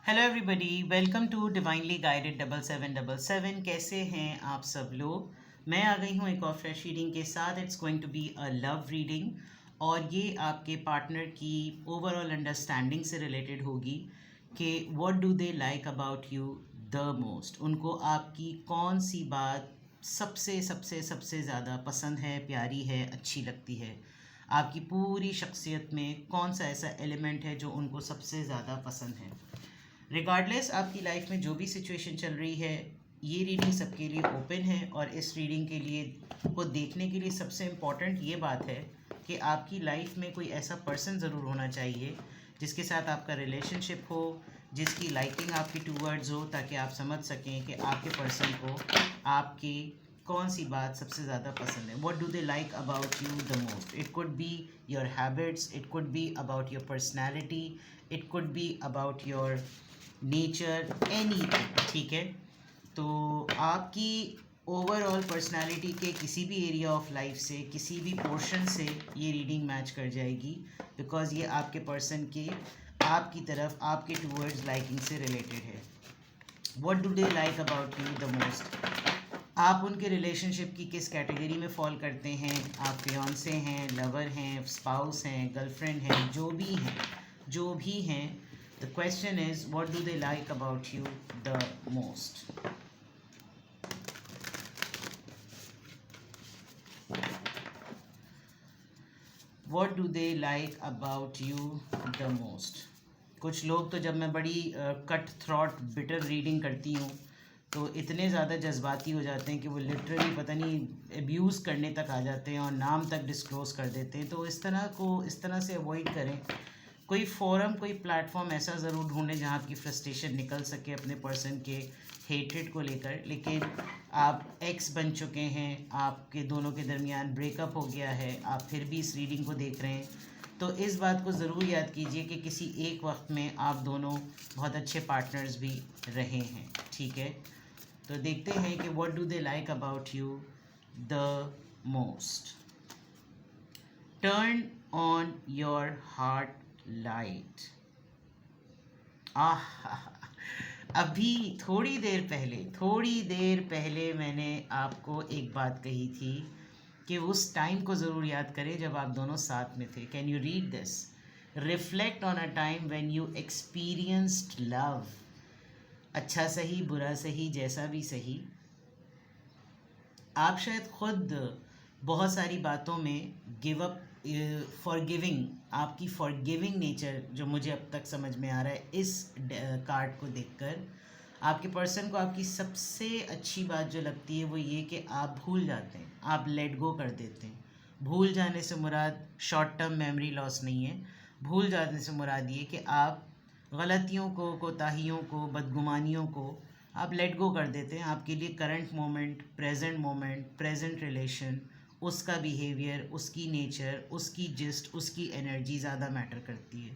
Hello everybody, welcome to divinely guided 7777। कैसे हैं आप सब लोग। मैं आ गई हूँ एक और फ्रेश रीडिंग के साथ। It's going to be a love reading और ये आपके पार्टनर की ओवरऑल अंडरस्टैंडिंग से रिलेटेड होगी कि what do they like about you the most. उनको आपकी कौन सी बात सबसे सबसे सबसे ज़्यादा पसंद है, प्यारी है, अच्छी लगती है। आपकी पूरी शख्सियत में कौन सा ऐसा एलिमेंट है जो उनको सबसे ज़्यादा पसंद है। रिगार्डलेस आपकी लाइफ में जो भी सिचुएशन चल रही है, ये रीडिंग सबके लिए ओपन है। और इस रीडिंग के लिए को देखने के लिए सबसे इम्पॉर्टेंट ये बात है कि आपकी लाइफ में कोई ऐसा पर्सन ज़रूर होना चाहिए जिसके साथ आपका रिलेशनशिप हो, जिसकी लाइकिंग आपकी टूवर्ड्स हो, ताकि आप समझ सकें कि आपके पर्सन को आपकी कौन सी बात सबसे ज़्यादा पसंद है। What do they like about you the most. It could be your habits, it could be about your personality, it could be about your nature, anything. ठीक है, तो आपकी ओवरऑल पर्सनालिटी के किसी भी एरिया ऑफ लाइफ से, किसी भी पोर्शन से ये रीडिंग मैच कर जाएगी, बिकॉज ये आपके पर्सन के आपकी तरफ, आपके टूवर्ड्स लाइकिंग से रिलेटेड है। What do they like about you the most. आप उनके रिलेशनशिप की किस कैटेगरी में फॉल करते हैं। आप फियांसे हैं, लवर हैं, स्पाउस हैं, गर्लफ्रेंड हैं, जो भी हैं। The question is what do they like about you the most. What do they like about you the most. कुछ लोग तो जब मैं बड़ी कट थ्रॉट बिटर रीडिंग करती हूँ तो इतने ज़्यादा जज्बाती हो जाते हैं कि वो लिटरली पता नहीं एब्यूज़ करने तक आ जाते हैं और नाम तक डिस्क्लोज़ कर देते हैं। तो इस तरह से अवॉइड करें। कोई फोरम, कोई प्लेटफॉर्म ऐसा ज़रूर ढूंढें जहाँ आपकी फ्रस्ट्रेशन निकल सके अपने पर्सन के हेट्रेड को लेकर। लेकिन आप एक्स बन चुके हैं, आपके दोनों के दरमियान ब्रेकअप हो गया है, आप फिर भी इस रीडिंग को देख रहे हैं, तो इस बात को ज़रूर याद कीजिए कि किसी एक वक्त में आप दोनों बहुत अच्छे पार्टनर्स भी रहे हैं। ठीक है, तो देखते हैं कि what do they like about you the most. Turn on your heart light. Ah, अभी थोड़ी देर पहले मैंने आपको एक बात कही थी कि उस टाइम को ज़रूर याद करें जब आप दोनों साथ में थे। Can you read this. Reflect on a time when you experienced love. अच्छा सही, बुरा सही, जैसा भी सही, आप शायद खुद बहुत सारी बातों में गिव अप, फॉरगिविंग, आपकी फॉरगिविंग नेचर जो मुझे अब तक समझ में आ रहा है इस कार्ड को देखकर, आपके पर्सन को आपकी सबसे अच्छी बात जो लगती है वो ये कि आप भूल जाते हैं, आप लेट गो कर देते हैं। भूल जाने से मुराद शॉर्ट टर्म मेमोरी लॉस नहीं है। भूल जाने से मुराद ये कि आप गलतियों को, कोताहियों को, बदगुमानियों को आप लेट गो कर देते हैं। आपके लिए करंट मोमेंट, प्रेजेंट रिलेशन, उसका बिहेवियर, उसकी नेचर, उसकी जिस्ट, उसकी एनर्जी ज़्यादा मैटर करती है।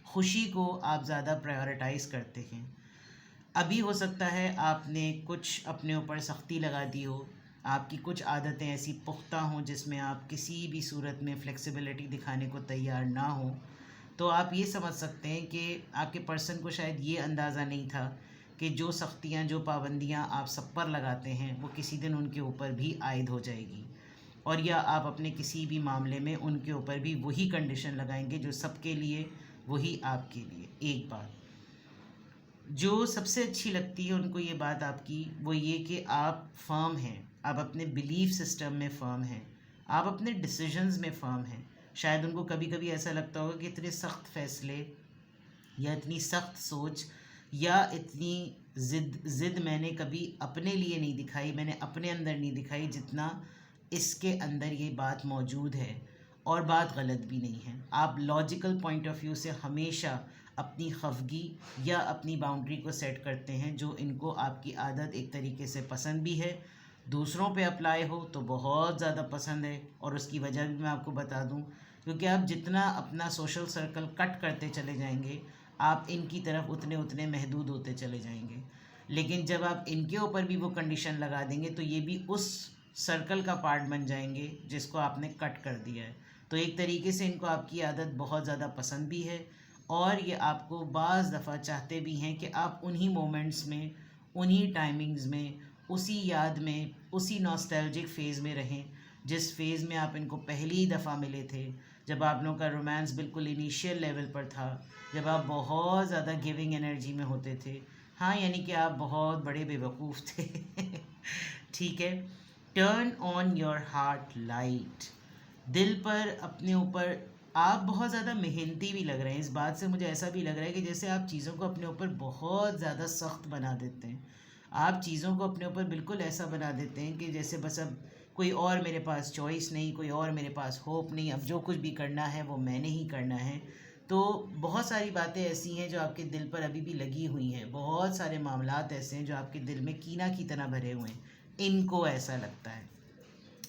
खुशी को आप ज़्यादा प्रायोरिटाइज़ करते हैं। अभी हो सकता है आपने कुछ अपने ऊपर सख्ती लगा दी हो, आपकी कुछ आदतें ऐसी पुख्ता हों जिसमें आप किसी भी सूरत में फ्लेक्सिबिलिटी दिखाने को तैयार ना हो। तो आप ये समझ सकते हैं कि आपके पर्सन को शायद ये अंदाज़ा नहीं था कि जो सख्तियाँ, जो पाबंदियाँ आप सब पर लगाते हैं वो किसी दिन उनके ऊपर भी आयद हो जाएगी, और या आप अपने किसी भी मामले में उनके ऊपर भी वही कंडीशन लगाएंगे जो सबके लिए वही आपके लिए। एक बात जो सबसे अच्छी लगती है उनको ये बात आपकी, वो ये कि आप फर्म हैं, आप अपने बिलीफ सिस्टम में फर्म हैं, आप अपने डिसीजंस में फर्म हैं। शायद उनको कभी कभी ऐसा लगता होगा कि इतने सख्त फैसले या इतनी सख्त सोच या इतनी ज़िद मैंने कभी अपने लिए नहीं दिखाई, मैंने अपने अंदर नहीं दिखाई जितना इसके अंदर ये बात मौजूद है। और बात गलत भी नहीं है। आप लॉजिकल पॉइंट ऑफ व्यू से हमेशा अपनी खफगी या अपनी बाउंड्री को सेट करते हैं, जो इनको आपकी आदत एक तरीके से पसंद भी है, दूसरों पे अप्लाई हो तो बहुत ज़्यादा पसंद है। और उसकी वजह भी मैं आपको बता दूं, क्योंकि आप जितना अपना सोशल सर्कल कट करते चले जाएंगे, आप इनकी तरफ उतने उतने महदूद होते चले जाएंगे। लेकिन जब आप इनके ऊपर भी वो कंडीशन लगा देंगे तो ये भी उस सर्कल का पार्ट बन जाएंगे जिसको आपने कट कर दिया है। तो एक तरीके से इनको आपकी आदत बहुत ज़्यादा पसंद भी है और ये आपको बाज़ दफ़ा चाहते भी हैं कि आप उन्हीं मोमेंट्स में, उन्हीं टाइमिंग्स में, उसी याद में, उसी नॉस्टैल्जिक फ़ेज़ में रहें जिस फ़ेज़ में आप इनको पहली दफ़ा मिले थे, जब आप लोगों का रोमांस बिल्कुल इनिशियल लेवल पर था, जब आप बहुत ज़्यादा गिविंग एनर्जी में होते थे। हाँ, यानी कि आप बहुत बड़े बेवकूफ़ थे। ठीक है। Turn on your heart light. दिल पर, अपने ऊपर आप बहुत ज़्यादा मेहनती भी लग रहे हैं। इस बात से मुझे ऐसा भी लग रहा है कि जैसे आप चीज़ों को अपने ऊपर बहुत ज़्यादा सख्त बना देते हैं। आप चीज़ों को अपने ऊपर बिल्कुल ऐसा बना देते हैं कि जैसे बस अब कोई और मेरे पास चॉइस नहीं, कोई और मेरे पास होप नहीं, अब जो कुछ भी करना है वो मैंने ही करना है। तो बहुत सारी बातें ऐसी हैं जो आपके दिल पर अभी भी लगी हुई हैं। बहुत सारे मामलात ऐसे हैं जो आपके दिल में कीना की तरह भरे हुए हैं। इनको ऐसा लगता है,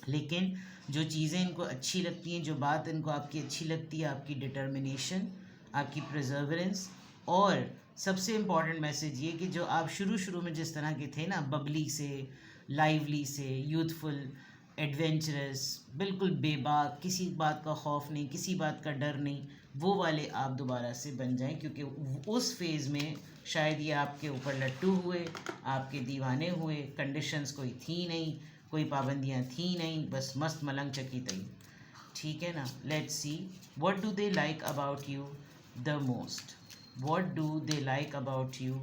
लेकिन जो चीज़ें इनको अच्छी लगती हैं, जो बात इनको आपकी अच्छी लगती है, आपकी डिटर्मिनेशन, आपकी प्रिजर्वेंस, और सबसे इम्पॉर्टेंट मैसेज ये कि जो आप शुरू शुरू में जिस तरह के थे ना, बबली से, लाइवली से, यूथफुल, एडवेंचरस, बिल्कुल बेबाक, किसी बात का खौफ नहीं, किसी बात का डर नहीं, वो वाले आप दोबारा से बन जाएं। क्योंकि उस फेज़ में शायद ये आपके ऊपर लट्टू हुए, आपके दीवाने हुए, कंडीशंस कोई थी नहीं, कोई पाबंदियाँ थी नहीं, बस मस्त मलंग चकी तई। ठीक है ना। Let's see what do they like about you the most. What do they like about you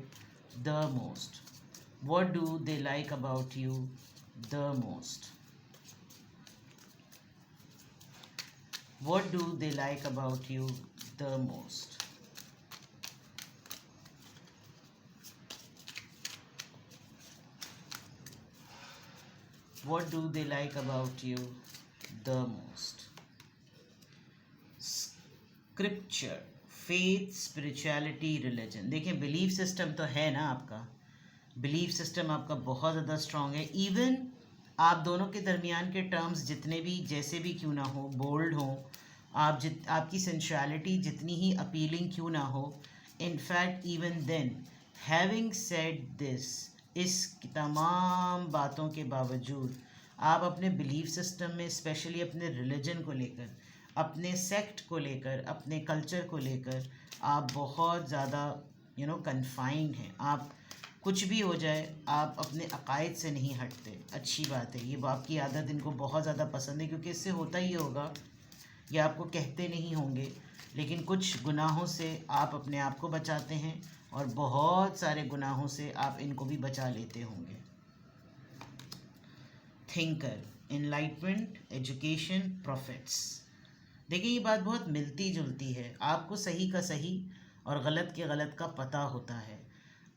the most. What do they like about you the most. What do they like about you the most? What do they like about you the most? Scripture, faith, spirituality, religion. देखिए, belief system तो है ना आपका, belief system आपका बहुत ज़्यादा strong है। Even आप दोनों के दरमियान के टर्म्स जितने भी जैसे भी क्यों ना हो, बोल्ड हो, आपकी सेंशुअलिटी जितनी ही अपीलिंग क्यों ना हो, in fact even then, having said this, इस तमाम बातों के बावजूद आप अपने बिलीफ सिस्टम में, स्पेशली अपने रिलीजन को लेकर, अपने सेक्ट को लेकर, अपने कल्चर को लेकर आप बहुत ज़्यादा कन्फाइंड हैं। आप कुछ भी हो जाए, आप अपने अकायद से नहीं हटते। अच्छी बात है, ये आपकी आदत इनको बहुत ज़्यादा पसंद है, क्योंकि इससे होता ही होगा, ये आपको कहते नहीं होंगे, लेकिन कुछ गुनाहों से आप अपने आप को बचाते हैं और बहुत सारे गुनाहों से आप इनको भी बचा लेते होंगे। Thinker, enlightenment, education, profits. देखिए, ये बात बहुत मिलती जुलती है। आपको सही का सही और गलत के गलत का पता होता है।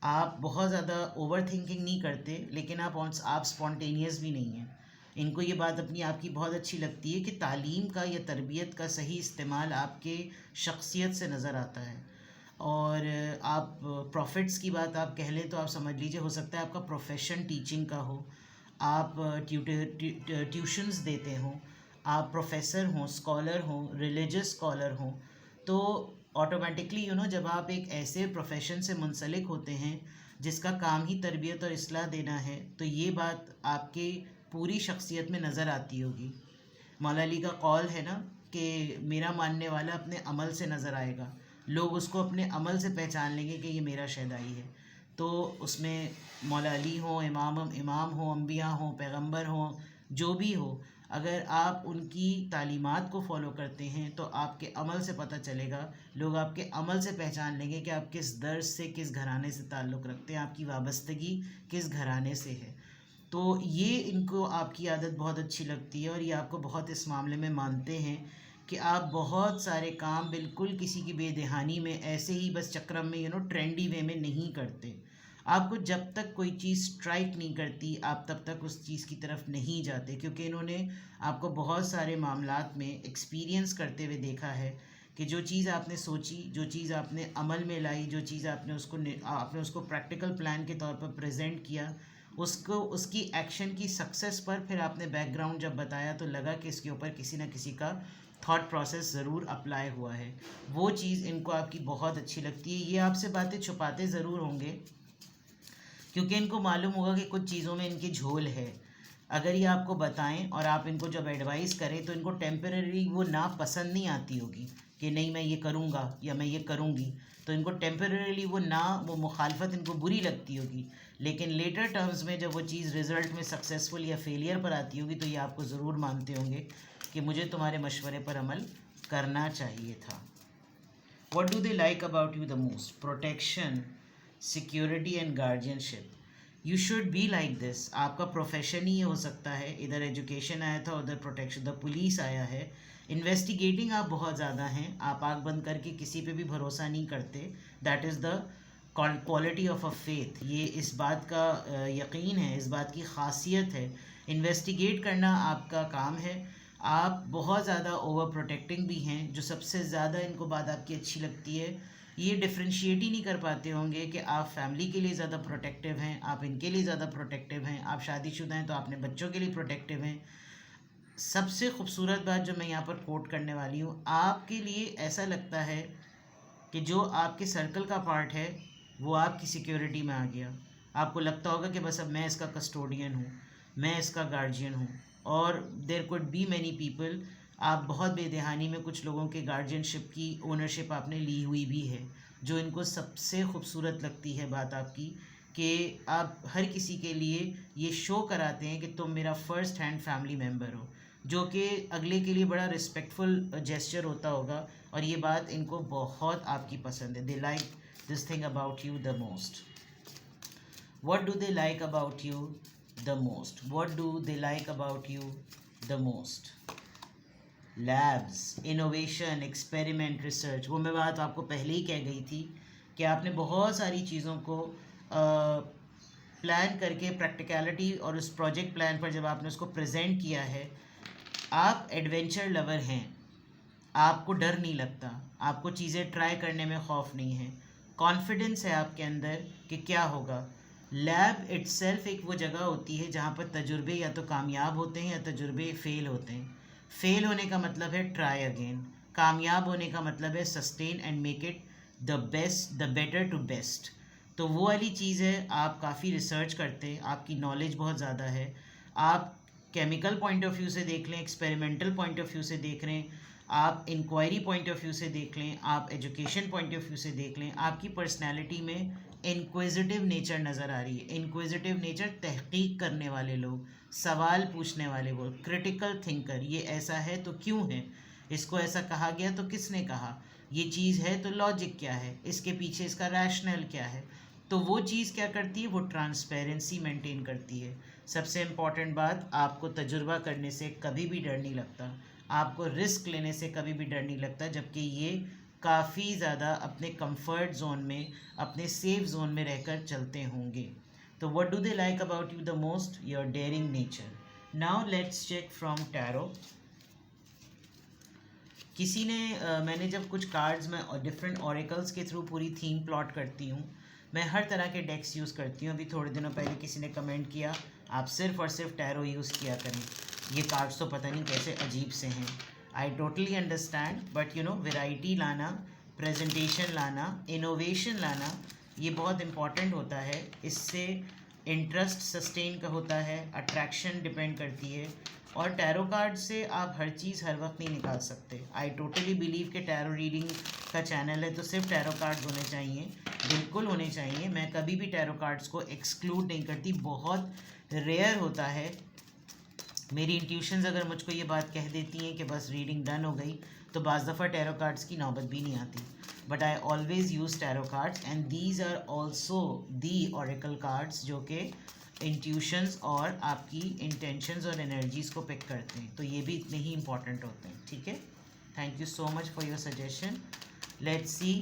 आप बहुत ज़्यादा ओवर थिंकिंग नहीं करते, लेकिन आप स्पॉन्टेनियस भी नहीं हैं। इनको ये बात अपनी आपकी बहुत अच्छी लगती है कि तालीम का या तरबियत का सही इस्तेमाल आपके शख्सियत से नज़र आता है। और आप प्रॉफिट्स की बात आप कह लें तो आप समझ लीजिए, हो सकता है आपका प्रोफेशन टीचिंग का हो, आप ट्यूशन्स देते हों, आप प्रोफेसर हों, स्कॉलर हों, रिलीजियस स्कॉलर हों, तो ऑटोमेटिकली जब आप एक ऐसे प्रोफेशन से मुंसलिक होते हैं जिसका काम ही तरबियत और इस्लाह देना है, तो ये बात आपके पूरी शख्सियत में नज़र आती होगी। मौला अली का कौल है ना कि मेरा मानने वाला अपने अमल से नज़र आएगा, लोग उसको अपने अमल से पहचान लेंगे कि ये मेरा शहदाई है। तो उसमें मौला अली हो, इमाम हो, अम्बिया हो, पैगंबर हो, जो भी हो, अगर आप उनकी तालीमात को फ़ॉलो करते हैं तो आपके अमल से पता चलेगा, लोग आपके अमल से पहचान लेंगे कि आप किस दर्ज से, किस घराने से ताल्लुक़ रखते हैं, आपकी वाबस्तगी किस घराने से है। तो ये इनको आपकी आदत बहुत अच्छी लगती है और ये आपको बहुत इस मामले में मानते हैं कि आप बहुत सारे काम बिल्कुल किसी की बेदहानी में, ऐसे ही बस चक्रम में ट्रेंडी वे में नहीं करते। आपको जब तक कोई चीज़ स्ट्राइक नहीं करती, आप तब तक उस चीज़ की तरफ नहीं जाते, क्योंकि इन्होंने आपको बहुत सारे मामलात में एक्सपीरियंस करते हुए देखा है कि जो चीज़ आपने सोची, जो चीज़ आपने अमल में लाई, जो चीज़ आपने उसको प्रैक्टिकल प्लान के तौर पर प्रेजेंट किया, उसकी एक्शन की सक्सेस पर फिर आपने बैकग्राउंड जब बताया तो लगा कि इसके ऊपर किसी न किसी का थॉट प्रोसेस ज़रूर अप्लाई हुआ है। वो चीज़ इनको आपकी बहुत अच्छी लगती है। ये आपसे बातें छुपाते ज़रूर होंगे, क्योंकि इनको मालूम होगा कि कुछ चीज़ों में इनकी झोल है, अगर ये आपको बताएं और आप इनको जब एडवाइस करें तो इनको टेम्परेरी वो ना पसंद नहीं आती होगी कि नहीं मैं ये करूँगा या मैं ये करूँगी, तो इनको टेम्परेरी वो मुखालफत इनको बुरी लगती होगी, लेकिन लेटर टर्म्स में जब वो चीज़ रिज़ल्ट में सक्सेसफुल या फेलियर पर आती होगी तो ये आपको ज़रूर मानते होंगे कि मुझे तुम्हारे मशवरे पर अमल करना चाहिए था। What do they like about you the most? Protection, security and guardianship. You should be like this. आपका प्रोफेशन ही ये हो सकता है, इधर एजुकेशन आया था उधर प्रोटेक्शन, द पुलिस आया है। इन्वेस्टिगेटिंग आप बहुत ज़्यादा हैं, आप आँख बंद करके किसी पे भी भरोसा नहीं करते। That is the quality of a faith. ये इस बात का यकीन है, इस बात की खासियत है। इन्वेस्टिगेट करना आपका काम है। आप बहुत ज़्यादा ओवर प्रोटेक्टिंग भी हैं, जो सबसे ज़्यादा इनको बात आपकी अच्छी लगती है। ये डिफ्रेंशिएट ही नहीं कर पाते होंगे कि आप फैमिली के लिए ज़्यादा प्रोटेक्टिव हैं, आप इनके लिए ज़्यादा प्रोटेक्टिव हैं, आप शादीशुदा हैं तो आपने बच्चों के लिए प्रोटेक्टिव हैं। सबसे खूबसूरत बात जो मैं यहाँ पर कोट करने वाली हूँ, आपके लिए ऐसा लगता है कि जो आपके सर्कल का पार्ट है वो आपकी सिक्योरिटी में आ गया। आपको लगता होगा कि बस अब मैं इसका कस्टोडियन हूँ, मैं इसका गार्जियन हूँ। और there could be many people, आप बहुत बेदहानी में कुछ लोगों के गार्जियनशिप की ओनरशिप आपने ली हुई भी है, जो इनको सबसे खूबसूरत लगती है बात आपकी कि आप हर किसी के लिए ये शो कराते हैं कि तुम मेरा फ़र्स्ट हैंड फैमिली मेम्बर हो, जो कि अगले के लिए बड़ा रिस्पेक्टफुल जेस्चर होता होगा। और ये बात इनको बहुत आपकी पसंद है। They like this thing about you the most. What do they like about you the most? What do they like about you the most? Labs, innovation, experiment, research। वो मैं बात आपको पहले ही कह गई थी कि आपने बहुत सारी चीज़ों को प्लान करके प्रैक्टिकलिटी और उस प्रोजेक्ट प्लान पर जब आपने उसको प्रेजेंट किया है, आप एडवेंचर लवर हैं, आपको डर नहीं लगता, आपको चीज़ें ट्राई करने में खौफ नहीं है, कॉन्फिडेंस है आपके अंदर कि क्या होगा। लैब इट्सेल्फ एक वो जगह होती है जहाँ पर तजुर्बे या तो कामयाब होते हैं या तजुर्बे फ़ेल होते हैं। फ़ेल होने का मतलब है ट्राई अगेन, कामयाब होने का मतलब है sustain and make it the best, the better to best. तो वो वाली चीज़ है। आप काफ़ी रिसर्च करते हैं, आपकी नॉलेज बहुत ज़्यादा है। आप केमिकल पॉइंट ऑफ व्यू से देख लें, एक्सपेरिमेंटल पॉइंट ऑफ व्यू से देख लें, आप इंक्वायरी पॉइंट ऑफ व्यू से देख लें, आप एजुकेशन पॉइंट ऑफ व्यू से देख लें, आपकी पर्सनैलिटी में इंक्विजिटिव नेचर नज़र आ रही है। इंक्विजिटिव नेचर, तहकीक करने वाले लोग, सवाल पूछने वाले वो, क्रिटिकल थिंकर। ये ऐसा है तो क्यों है, इसको ऐसा कहा गया तो किसने कहा, ये चीज़ है तो लॉजिक क्या है, इसके पीछे इसका रैशनल क्या है। तो वो चीज़ क्या करती है, वो ट्रांसपेरेंसी मेंटेन करती है। सबसे इम्पॉर्टेंट बात, आपको तजुर्बा करने से कभी भी डर नहीं लगता, आपको रिस्क लेने से कभी भी डर नहीं लगता, जबकि ये काफ़ी ज़्यादा अपने कंफर्ट जोन में, अपने सेफ जोन में रहकर चलते होंगे। तो what do they like about you the most? Your daring nature. Now let's check from tarot. किसी ने मैंने जब कुछ कार्ड्स में डिफरेंट ऑरेकल्स के थ्रू पूरी थीम प्लॉट करती हूँ, मैं हर तरह के डेक्स यूज़ करती हूँ। अभी थोड़े दिनों पहले किसी ने कमेंट किया आप सिर्फ़ और सिर्फ टैरो यूज़ किया करें, ये कार्ड्स तो पता नहीं कैसे अजीब से हैं। I totally understand, but you know variety लाना, प्रेजेंटेशन लाना, इनोवेशन लाना, ये बहुत इम्पॉर्टेंट होता है। इससे इंटरेस्ट सस्टेन का होता है, अट्रैक्शन डिपेंड करती है। और टैरो कार्ड से आप हर चीज़ हर वक्त नहीं निकाल सकते। आई टोटली बिलीव कि टैरो रीडिंग का चैनल है तो सिर्फ टैरो कार्ड्स होने चाहिए, बिल्कुल होने चाहिए। मैं कभी भी टैरो कार्ड्स को एक्सक्लूड नहीं करती, बहुत रेयर होता है। मेरी इंट्यूशंस अगर मुझको ये बात कह देती हैं कि बस रीडिंग डन हो गई, तो बाज़ दफ़ा टैरो कार्ड्स की नौबत भी नहीं आती। But I always use tarot cards and these are also the oracle cards, जो कि इंट्यूशंस और आपकी इंटेंशंस और एनर्जीज़ को पिक करते हैं। तो ये भी इतने ही इंपॉर्टेंट होते हैं, ठीक है। Thank you so much for your suggestion. Let's see,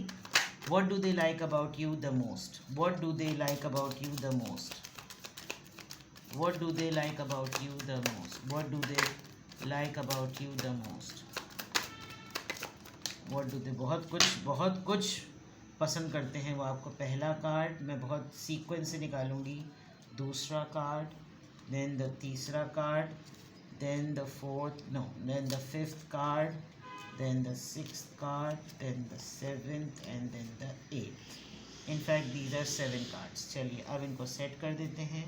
what do they like about you the most? What do they like about you the most? What do they like about you the most? What do they like about you the most? What do they बहुत कुछ पसंद करते हैं वो आपको। पहला card मैं बहुत सीक्वेंस से निकालूंगी, दूसरा कार्ड, देन द तीसरा card, then the fourth, no, then the fifth card, then the sixth card, then the seventh and then the eighth. In fact these are 7 cards. चलिए अब इनको सेट कर देते हैं।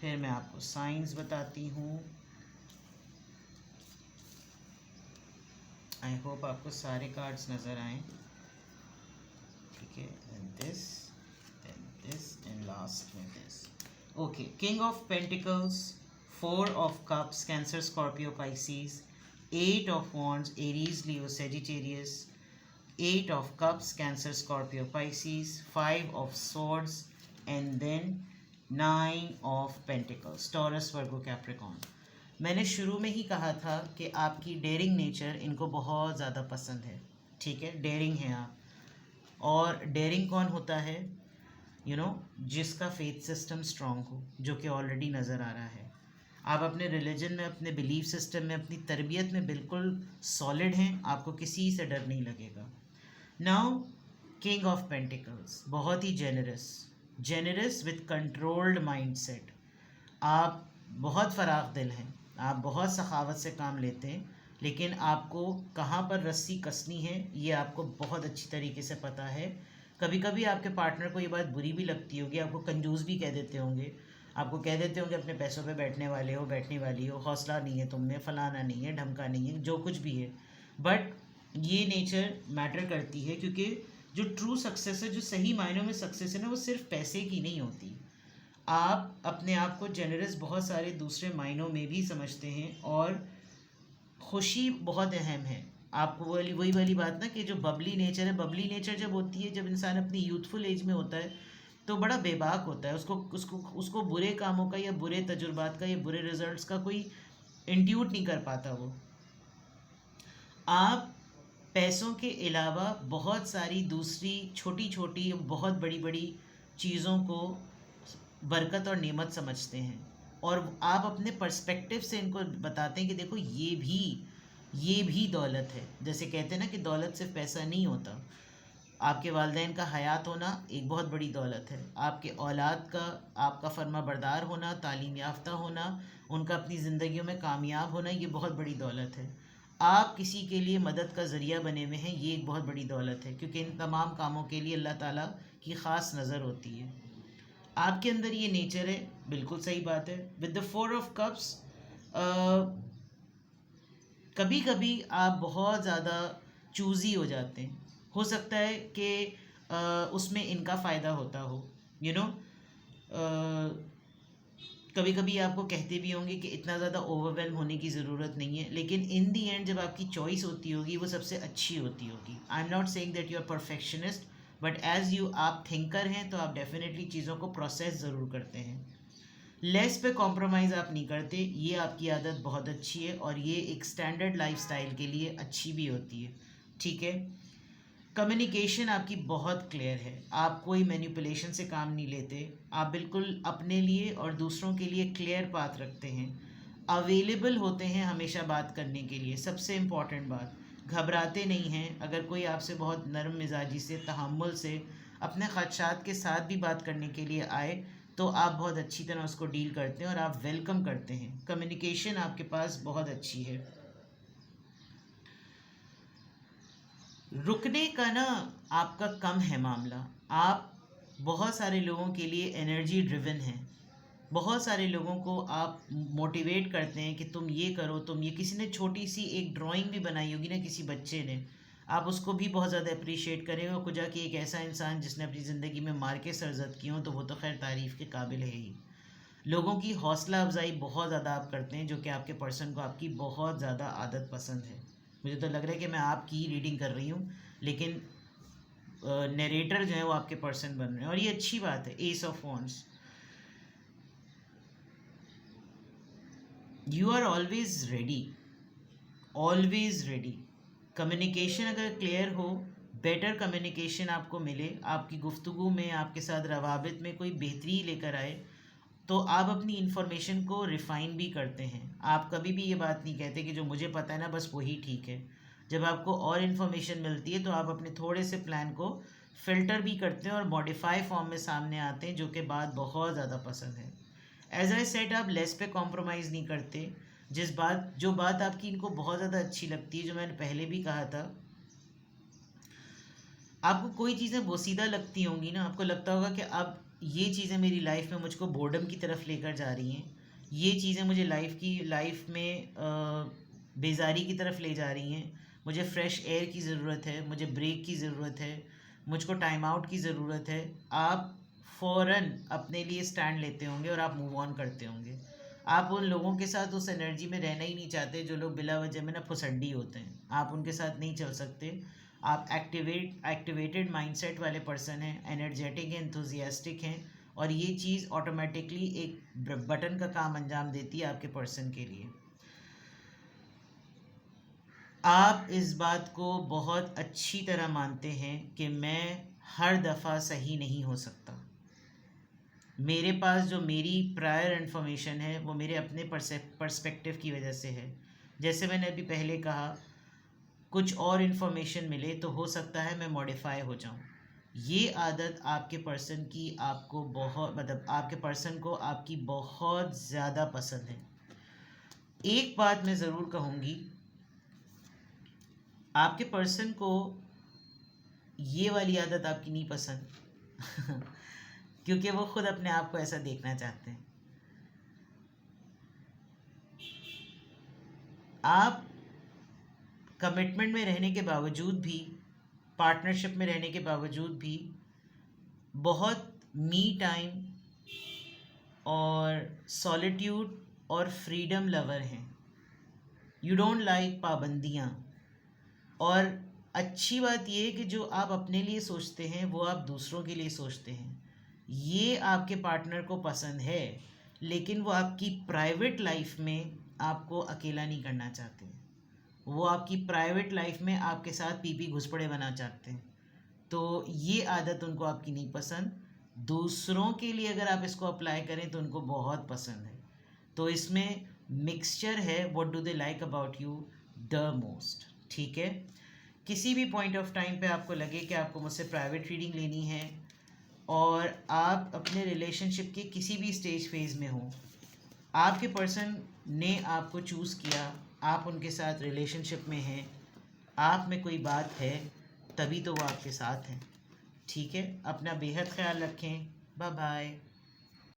फिर मैं आपको साइंस बताती हूँ। आई होप आपको सारे कार्ड्स नज़र आए। ठीक है, दिस एंड लास्ट में this. Okay, king of pentacles, 4 of cups cancer Scorpio Pisces, 8 of wands Aries Leo Sagittarius, 8 of cups Cancer Scorpio Pisces, 5 of swords, and then 9 of pentacles Taurus Virgo Capricorn। मैंने शुरू में ही कहा था कि आपकी dairying nature इनको बहुत ज़्यादा पसंद है। ठीक है, डेयरिंग है आप। और डेयरिंग कौन होता है? जिसका फेथ सिस्टम स्ट्रांग हो, जो कि ऑलरेडी नज़र आ रहा है। आप अपने रिलीजन में, अपने बिलीफ सिस्टम में, अपनी तरबियत में बिल्कुल सॉलिड हैं, आपको किसी से डर नहीं लगेगा। नाउ किंग ऑफ पेंटिकल्स, बहुत ही जेनरस विथ कंट्रोल्ड माइंडसेट। आप बहुत फराख दिल हैं, आप बहुत सखावत से काम लेते हैं, लेकिन आपको कहाँ पर रस्सी कसनी है ये आपको बहुत अच्छी तरीके से पता है। कभी कभी आपके पार्टनर को ये बात बुरी भी लगती होगी, आपको कंजूस भी कह देते होंगे, आपको कह देते होंगे अपने पैसों पे बैठने वाली हो, हौसला नहीं है तुम में, फलाना नहीं है, ढमका नहीं है, जो कुछ भी है। बट ये नेचर मैटर करती है, क्योंकि जो ट्रू सक्सेस है, जो सही मायनों में सक्सेस है ना, वो सिर्फ पैसे की नहीं होती। आप अपने आप को जेनरस बहुत सारे दूसरे मायनों में भी समझते हैं, और खुशी बहुत अहम है। आपको वही वाली बात ना कि जो बबली नेचर है, बबली नेचर जब होती है, जब इंसान अपनी यूथफुल एज में होता है, तो बड़ा बेबाक होता है। उसको बुरे कामों का या बुरे तजुर्बात का या बुरे रिजल्ट्स का कोई इंट्यूट नहीं कर पाता वो। आप पैसों के अलावा बहुत सारी दूसरी छोटी छोटी बहुत बड़ी बड़ी चीज़ों को बरकत और नेमत समझते हैं, और आप अपने पर्सपेक्टिव से इनको बताते हैं कि देखो ये भी दौलत है। जैसे कहते हैं ना कि दौलत सिर्फ पैसा नहीं होता। आपके वालिदैन का हयात होना एक बहुत बड़ी दौलत है। आपके औलाद का आपका फर्मा बरदार होना, तालीम याफ्ता होना, उनका अपनी ज़िंदगियों में कामयाब होना, ये बहुत बड़ी दौलत है। आप किसी के लिए मदद का ज़रिया बने हुए हैं, ये एक बहुत बड़ी दौलत है, क्योंकि इन तमाम कामों के लिए अल्लाह ताला की ख़ास नज़र होती है। आपके अंदर ये नेचर है, बिल्कुल सही बात है। विद द 4 ऑफ कप्स, कभी कभी आप बहुत ज़्यादा चूज़ी हो जाते हैं। हो सकता है कि उसमें इनका फ़ायदा होता हो, कभी कभी आपको कहते भी होंगे कि इतना ज़्यादा ओवरवेल्म होने की ज़रूरत नहीं है, लेकिन इन दी एंड जब आपकी चॉइस होती होगी वो सबसे अच्छी होती होगी। I am not saying that you are perfectionist, but as you आप थिंकर हैं, तो आप डेफिनेटली चीज़ों को प्रोसेस ज़रूर करते हैं। लेस पे कॉम्प्रोमाइज़ आप नहीं करते, ये आपकी आदत बहुत अच्छी है, और ये एक स्टैंडर्ड लाइफस्टाइल के लिए अच्छी भी होती है। ठीक है, कम्युनिकेशन आपकी बहुत क्लियर है, आप कोई मैनिपुलेशन से काम नहीं लेते, आप बिल्कुल अपने लिए और दूसरों के लिए क्लियर बात रखते हैं, अवेलेबल होते हैं हमेशा बात करने के लिए। सबसे इम्पॉर्टेंट बात, घबराते नहीं हैं। अगर कोई आपसे बहुत नरम मिजाजी से, तहम्मुल से, अपने ख़दशात के साथ भी बात करने के लिए आए, तो आप बहुत अच्छी तरह उसको डील करते हैं और आप वेलकम करते हैं। कम्युनिकेशन आपके पास बहुत अच्छी है। रुकने का ना आपका कम है मामला। आप बहुत सारे लोगों के लिए एनर्जी ड्रिवन हैं, बहुत सारे लोगों को आप मोटिवेट करते हैं कि तुम ये करो, तुम ये। किसी ने छोटी सी एक ड्राइंग भी बनाई होगी ना किसी बच्चे ने, आप उसको भी बहुत ज़्यादा अप्रिशिएट करें, और कुछ कि एक ऐसा इंसान जिसने अपनी ज़िंदगी में मार के सरजद की हो, तो वो तो खैर तारीफ़ के काबिल है ही। लोगों की हौसला अफजाई बहुत ज़्यादा आप करते हैं, जो कि आपके पर्सन को आपकी बहुत ज़्यादा आदत पसंद है। मुझे तो लग रहा है कि मैं आपकी रीडिंग कर रही हूँ, लेकिन नरेटर जो है वो आपके पर्सन बन रहे हैं, और ये अच्छी बात है। Ace of wands, you are always ready. Communication अगर क्लियर हो, बेटर कम्युनिकेशन आपको मिले, आपकी गुफ्तगू में, आपके साथ रवाबित में कोई बेहतरी लेकर आए, तो आप अपनी इन्फॉर्मेशन को रिफ़ाइन भी करते हैं। आप कभी भी ये बात नहीं कहते कि जो मुझे पता है ना बस वही ठीक है। जब आपको और इन्फॉर्मेशन मिलती है, तो आप अपने थोड़े से प्लान को फ़िल्टर भी करते हैं और मॉडिफाई फॉर्म में सामने आते हैं, जो कि बात बहुत ज़्यादा पसंद है। एज आई सेड, आप लेस पे कॉम्प्रोमाइज़ नहीं करते। जो बात आपकी इनको बहुत ज़्यादा अच्छी लगती है, जो मैंने पहले भी कहा था, आपको कोई चीज़ें बोसीदा लगती होंगी ना, आपको लगता होगा कि अब ये चीज़ें मेरी लाइफ में मुझको बोर्डम की तरफ लेकर जा रही हैं, ये चीज़ें मुझे लाइफ में बेजारी की तरफ ले जा रही हैं, मुझे फ्रेश एयर की ज़रूरत है, मुझे ब्रेक की ज़रूरत है, मुझको टाइम आउट की ज़रूरत है, आप फ़ौरन अपने लिए स्टैंड लेते होंगे और आप मूव ऑन करते होंगे। आप उन लोगों के साथ उस एनर्जी में रहना ही नहीं चाहते जो लोग बिला वजह में ना फुसड्डी होते हैं, आप उनके साथ नहीं चल सकते। आप एक्टिवेटेड माइंडसेट वाले पर्सन हैं, एनर्जेटिक हैं, एंथुजियास्टिक हैं, और ये चीज़ ऑटोमेटिकली एक बटन का काम अंजाम देती है आपके पर्सन के लिए। आप इस बात को बहुत अच्छी तरह मानते हैं कि मैं हर दफ़ा सही नहीं हो सकता, मेरे पास जो मेरी प्रायर इन्फॉर्मेशन है वो मेरे अपने पर्सपेक्टिव की वजह से है। जैसे मैंने अभी पहले कहा, कुछ और इन्फॉर्मेशन मिले तो हो सकता है मैं मॉडिफाई हो जाऊं। ये आदत आपके पर्सन की आपको बहुत मतलब आपके पर्सन को आपकी बहुत ज़्यादा पसंद है। एक बात मैं ज़रूर कहूँगी, आपके पर्सन को ये वाली आदत आपकी नहीं पसंद क्योंकि वो खुद अपने आप को ऐसा देखना चाहते हैं। आप कमिटमेंट में रहने के बावजूद भी, पार्टनरशिप में रहने के बावजूद भी बहुत मी टाइम और सॉलिट्यूड और फ्रीडम लवर हैं। यू डोंट लाइक पाबंदियाँ। और अच्छी बात ये है कि जो आप अपने लिए सोचते हैं वो आप दूसरों के लिए सोचते हैं। ये आपके पार्टनर को पसंद है, लेकिन वो आपकी प्राइवेट लाइफ में आपको अकेला नहीं करना चाहते। वो आपकी प्राइवेट लाइफ में आपके साथ पीपी घुसपड़े बना चाहते हैं। तो ये आदत उनको आपकी नहीं पसंद। दूसरों के लिए अगर आप इसको अप्लाई करें तो उनको बहुत पसंद है। तो इसमें मिक्सचर है, what do they like about you the most. ठीक है, किसी भी पॉइंट ऑफ टाइम पे आपको लगे कि आपको मुझसे प्राइवेट रीडिंग लेनी है और आप अपने रिलेशनशिप के किसी भी स्टेज फेज में हो, आपके पर्सन ने आपको चूज़ किया, आप उनके साथ रिलेशनशिप में हैं, आप में कोई बात है, तभी तो वो आपके साथ हैं। ठीक है, अपना बेहद ख्याल रखें। Bye bye.